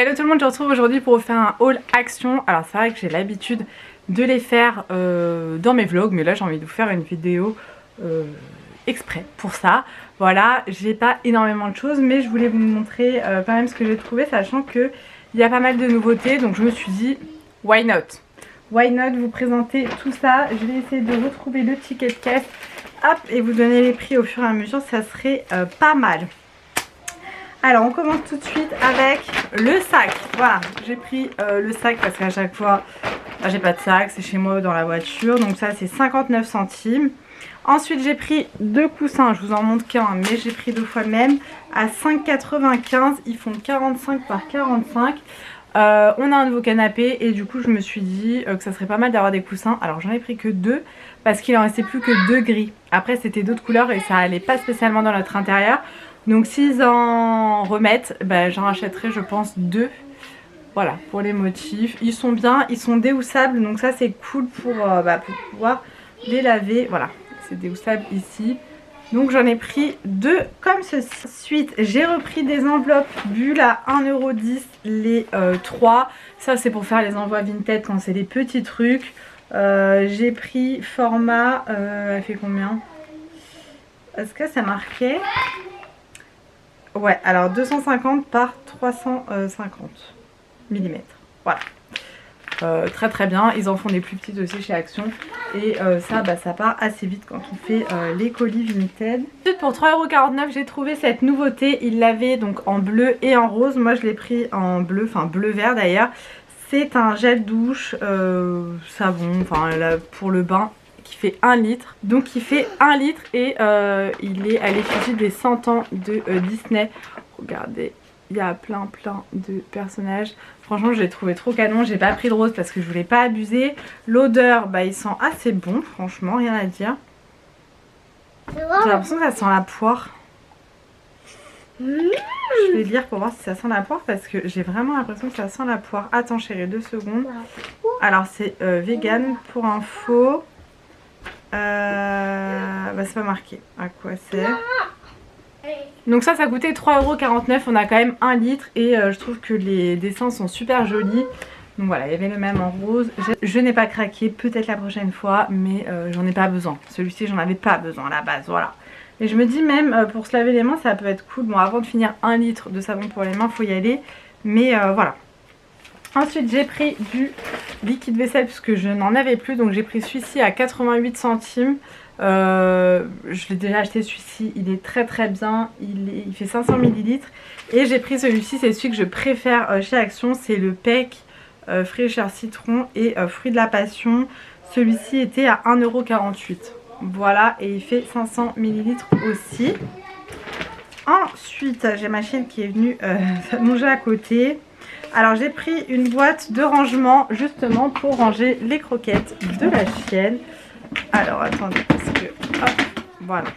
Hello tout le monde, je vous retrouve aujourd'hui pour vous faire un haul action. Alors c'est vrai que j'ai l'habitude de les faire dans mes vlogs, mais là j'ai envie de vous faire une vidéo exprès pour ça. Voilà, j'ai pas énormément de choses, mais je voulais vous montrer quand même ce que j'ai trouvé, sachant qu'il y a pas mal de nouveautés, donc je me suis dit why not? Why not vous présenter tout ça. Je vais essayer de retrouver le ticket de caisse, hop, et vous donner les prix au fur et à mesure, ça serait pas mal. Alors on commence tout de suite avec le sac. Voilà, j'ai pris le sac parce qu'à chaque fois j'ai pas de sac, c'est chez moi dans la voiture. Donc ça c'est 59 centimes. Ensuite j'ai pris deux coussins, je vous en montre qu'un, mais j'ai pris deux fois le même à 5,95. Ils font 45 par 45. On a un nouveau canapé et du coup je me suis dit que ça serait pas mal d'avoir des coussins. Alors j'en ai pris que deux parce qu'il en restait plus que deux gris. Après c'était d'autres couleurs et ça allait pas spécialement dans notre intérieur. Donc s'ils en remettent, bah, j'en rachèterai je pense deux. Voilà, pour les motifs. Ils sont bien, ils sont déhoussables, donc ça c'est cool pour pouvoir les laver. Voilà, c'est déhoussable ici. Donc j'en ai pris deux comme ceci. Ensuite j'ai repris des enveloppes bulles à 1,10 € les 3. Ça c'est pour faire les envois Vinted quand c'est des petits trucs. J'ai pris format, elle fait combien? Est-ce que ça marquait? Ouais, alors 250 par 350 mm. Voilà. Très très bien. Ils en font des plus petites aussi chez Action. Et ça part assez vite quand on fait les colis Vinted. Ensuite pour 3,49 € j'ai trouvé cette nouveauté. Ils l'avaient donc en bleu et en rose. Moi je l'ai pris en bleu, enfin bleu vert d'ailleurs. C'est un gel douche savon, enfin pour le bain, qui fait 1 litre. Donc il fait 1 litre et il est à l'effigie des 100 ans de Disney. Regardez, il y a plein de personnages. Franchement je l'ai trouvé trop canon. J'ai pas pris de rose parce que je voulais pas abuser. L'odeur, bah il sent assez bon, franchement, rien à dire. J'ai l'impression que ça sent la poire. Je vais lire pour voir si ça sent la poire parce que j'ai vraiment l'impression que ça sent la poire. Attends chérie, 2 secondes. Alors c'est vegan pour info. C'est pas marqué à quoi c'est. Donc ça coûtait 3,49 €. On a quand même 1 litre et je trouve que les dessins sont super jolis. Donc voilà, il y avait le même en rose. Je n'ai pas craqué, peut-être la prochaine fois, mais j'en ai pas besoin. Celui-ci j'en avais pas besoin à la base, voilà. Et je me dis même pour se laver les mains ça peut être cool. Bon, avant de finir 1 litre de savon pour les mains faut y aller. Mais voilà. Ensuite j'ai pris du liquide vaisselle puisque je n'en avais plus. Donc j'ai pris celui-ci à 88 centimes. Je l'ai déjà acheté celui-ci, il est très très bien. Il fait 500 ml. Et j'ai pris celui-ci, c'est celui que je préfère chez Action. C'est le Peck fraîcheur citron et fruits de la passion. Celui-ci était à 1,48 €. Voilà, et il fait 500 ml aussi. Ensuite j'ai ma chienne qui est venue manger à côté. Alors j'ai pris une boîte de rangement justement pour ranger les croquettes de la chienne. Alors attendez parce que hop, voilà.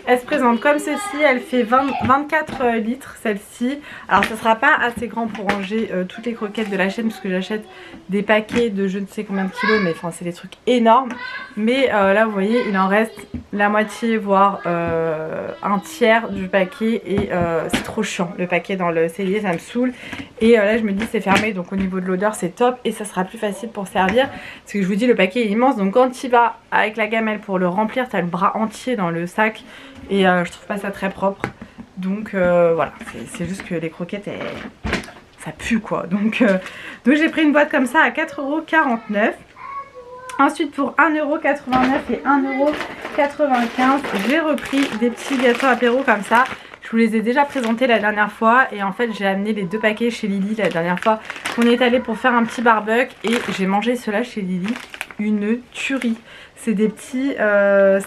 Elle se présente comme ceci, elle fait 24 litres celle-ci. Alors ça sera pas assez grand pour ranger toutes les croquettes de la chaîne parce que j'achète des paquets de je ne sais combien de kilos, mais enfin c'est des trucs énormes. Mais là vous voyez il en reste la moitié voire un tiers du paquet et c'est trop chiant le paquet dans le cellier, ça me saoule. Et là je me dis c'est fermé donc au niveau de l'odeur c'est top et ça sera plus facile pour servir. Parce que je vous dis le paquet est immense donc quand tu vas avec la gamelle pour le remplir tu as le bras entier dans le sac. Et je trouve pas ça très propre. Donc voilà, c'est juste que les croquettes, ça pue quoi. Donc j'ai pris une boîte comme ça à 4,49 €. Ensuite pour 1,89 € et 1,95 €, j'ai repris des petits gâteaux apéro comme ça. Je vous les ai déjà présentés la dernière fois. Et en fait j'ai amené les 2 paquets chez Lily la dernière fois qu'on est allé pour faire un petit barbecue. Et j'ai mangé cela chez Lily. Une tuerie. C'est des petits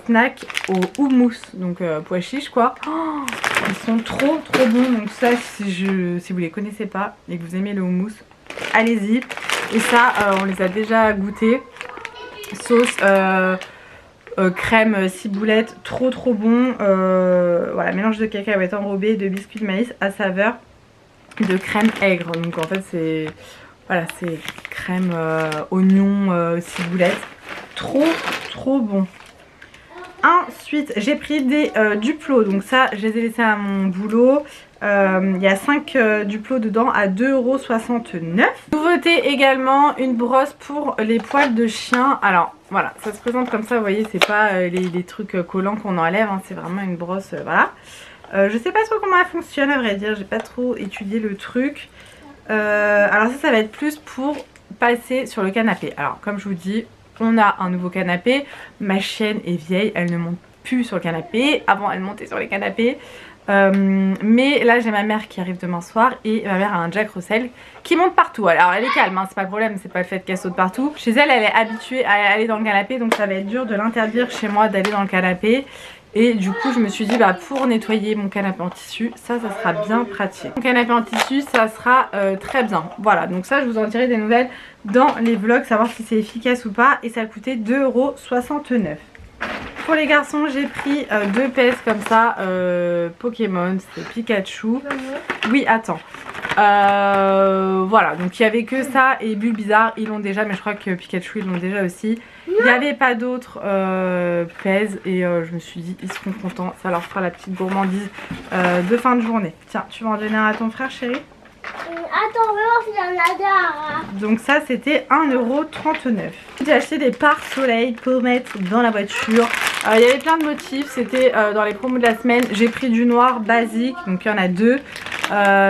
snacks au houmous, donc pois chiches quoi. Oh, ils sont trop bons. Donc ça si vous les connaissez pas et que vous aimez le houmous, allez-y. Et ça on les a déjà goûtés. Sauce crème ciboulette, trop bon. Voilà, mélange de cacahuètes enrobées, de biscuits de maïs à saveur de crème aigre. Donc en fait c'est voilà, c'est crème oignon ciboulette. Trop bon. Ensuite j'ai pris des Duplo. Donc ça je les ai laissés à mon boulot. Il y a 5 Duplo dedans à 2,69 €. Nouveauté également, une brosse pour les poils de chien. Alors voilà, ça se présente comme ça, vous voyez, c'est pas les trucs collants qu'on enlève, hein, c'est vraiment une brosse, voilà. Je sais pas trop comment elle fonctionne à vrai dire, j'ai pas trop étudié le truc. Alors ça va être plus pour passer sur le canapé. Alors comme je vous dis, on a un nouveau canapé, ma chienne est vieille, elle ne monte plus sur le canapé, avant elle montait sur les canapés. Mais là j'ai ma mère qui arrive demain soir et ma mère a un Jack Russell qui monte partout. Alors elle est calme, hein, c'est pas le problème, c'est pas le fait qu'elle saute partout. Chez elle, elle est habituée à aller dans le canapé, donc ça va être dur de l'interdire chez moi d'aller dans le canapé. Et du coup je me suis dit bah pour nettoyer mon canapé en tissu, ça sera bien pratique. Mon canapé en tissu ça sera très bien. Voilà, donc ça je vous en dirai des nouvelles dans les vlogs, savoir si c'est efficace ou pas. Et ça a coûté 2,69 €. Pour les garçons j'ai pris 2 pèses comme ça, Pokémon, c'est Pikachu. Oui attends, voilà, donc il n'y avait que ça et Bulbizarre ils l'ont déjà, mais je crois que Pikachu ils l'ont déjà aussi. Il n'y avait pas d'autres pèses et je me suis dit ils seront contents, ça leur fera la petite gourmandise de fin de journée. Tiens, tu vas en donner un à ton frère chéri? Attends, on va voir s'il y en a d'autres. Donc ça c'était 1,39 €. J'ai acheté des pare-soleil pour mettre dans la voiture. Il y avait plein de motifs, c'était dans les promos de la semaine. J'ai pris du noir basique, donc il y en a 2.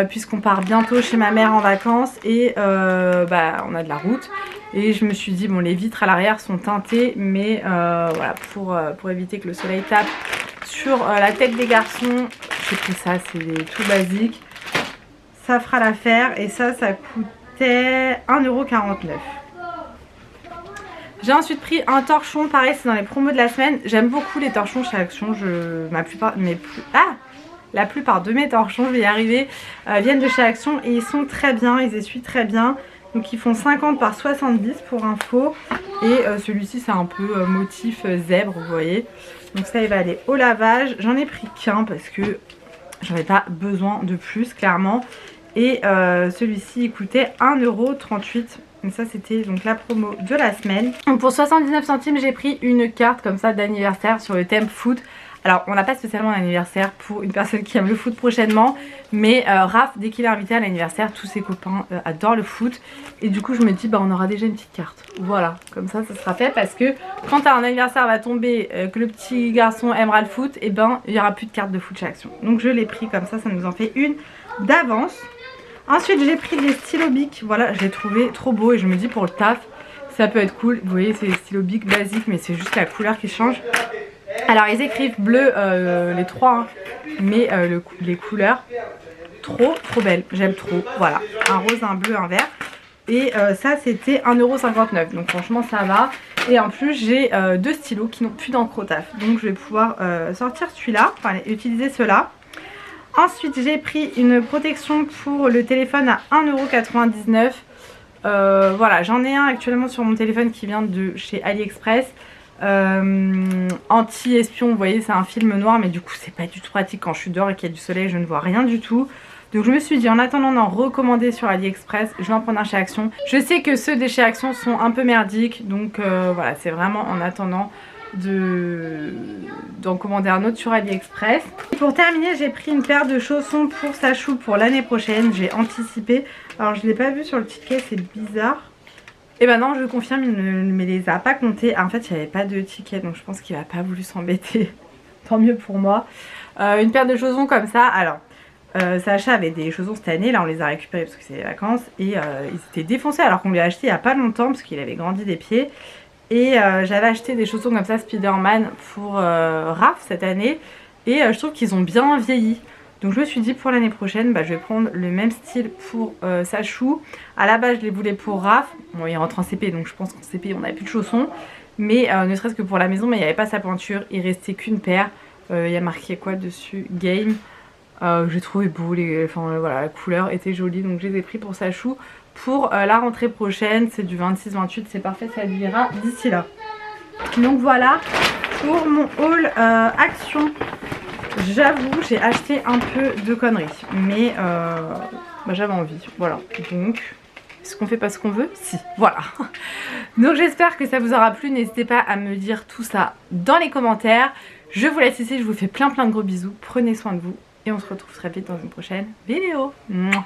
Puisqu'on part bientôt chez ma mère en vacances et bah, on a de la route. Et je me suis dit bon les vitres à l'arrière sont teintées, mais voilà pour éviter que le soleil tape sur la tête des garçons. J'ai pris ça, c'est tout basique. Ça fera l'affaire et ça coûtait 1,49 €. J'ai ensuite pris un torchon, pareil c'est dans les promos de la semaine. J'aime beaucoup les torchons chez Action, la plupart de mes torchons, je vais y arriver, viennent de chez Action et ils sont très bien, ils essuient très bien. Donc ils font 50 par 70 pour info. Et celui-ci c'est un peu motif zèbre, vous voyez. Donc ça il va aller au lavage. J'en ai pris qu'un parce que j'en ai pas besoin de plus clairement. Et celui-ci il coûtait 1,38 €. Et ça c'était donc la promo de la semaine. Donc pour 79 centimes j'ai pris une carte comme ça d'anniversaire sur le thème foot. Alors on n'a pas spécialement d'anniversaire pour une personne qui aime le foot prochainement. Mais Raph dès qu'il est invité à l'anniversaire, tous ses copains adorent le foot. Et du coup je me dis bah on aura déjà une petite carte. Voilà, comme ça sera fait. Parce que quand un anniversaire va tomber, que le petit garçon aimera le foot, et ben il n'y aura plus de carte de foot chez Action. Donc je l'ai pris comme ça nous en fait une d'avance. Ensuite j'ai pris des stylos Bic, voilà je l'ai trouvé trop beau et je me dis pour le taf ça peut être cool. Vous voyez c'est des stylos Bic basiques mais c'est juste la couleur qui change. Alors ils écrivent bleu les trois hein, mais les couleurs trop belles, j'aime trop. Voilà, un rose, un bleu, un vert. Et ça c'était 1,59 €, donc franchement ça va. Et en plus j'ai 2 stylos qui n'ont plus d'encre au taf, donc je vais pouvoir sortir celui-là, enfin utiliser ceux-là. Ensuite j'ai pris une protection pour le téléphone à 1,99 €. Voilà, j'en ai un actuellement sur mon téléphone qui vient de chez AliExpress. Anti-espion, vous voyez c'est un film noir mais du coup c'est pas du tout pratique quand je suis dehors et qu'il y a du soleil, je ne vois rien du tout. Donc je me suis dit en attendant d'en recommander sur AliExpress, je vais en prendre un chez Action. Je sais que ceux de chez Action sont un peu merdiques, donc voilà c'est vraiment en attendant d'en commander un autre sur AliExpress. Pour terminer j'ai pris une paire de chaussons pour Sachou pour l'année prochaine, j'ai anticipé. Alors je l'ai pas vu sur le ticket, c'est bizarre. Et ben non je confirme il ne me les a pas comptés. En fait il n'y avait pas de ticket donc je pense qu'il n'a pas voulu s'embêter. Tant mieux pour moi. Une paire de chaussons comme ça. Alors Sacha avait des chaussons cette année, là on les a récupérés parce que c'est les vacances. Et ils étaient défoncés alors qu'on les a achetés il n'y a pas longtemps parce qu'il avait grandi des pieds. Et j'avais acheté des chaussons comme ça Spider-Man pour Raph cette année. Et je trouve qu'ils ont bien vieilli. Donc je me suis dit pour l'année prochaine je vais prendre le même style pour Sachou. À la base je les voulais pour Raph. Bon il rentre en CP donc je pense qu'en CP on n'avait plus de chaussons. Mais ne serait-ce que pour la maison, mais il n'y avait pas sa pointure. Il restait qu'une paire. Il y a marqué quoi dessus? Game. J'ai trouvé beau, voilà, la couleur était jolie donc je les ai pris pour Sachou. Pour la rentrée prochaine, c'est du 26-28, c'est parfait, ça lui ira d'ici là. Donc voilà pour mon haul Action. J'avoue j'ai acheté un peu de conneries mais j'avais envie, voilà. Donc est-ce qu'on fait pas ce qu'on veut? Si, voilà. Donc j'espère que ça vous aura plu, n'hésitez pas à me dire tout ça dans les commentaires. Je vous laisse ici, je vous fais plein de gros bisous, prenez soin de vous et Et on se retrouve très vite dans une prochaine vidéo. Mouah.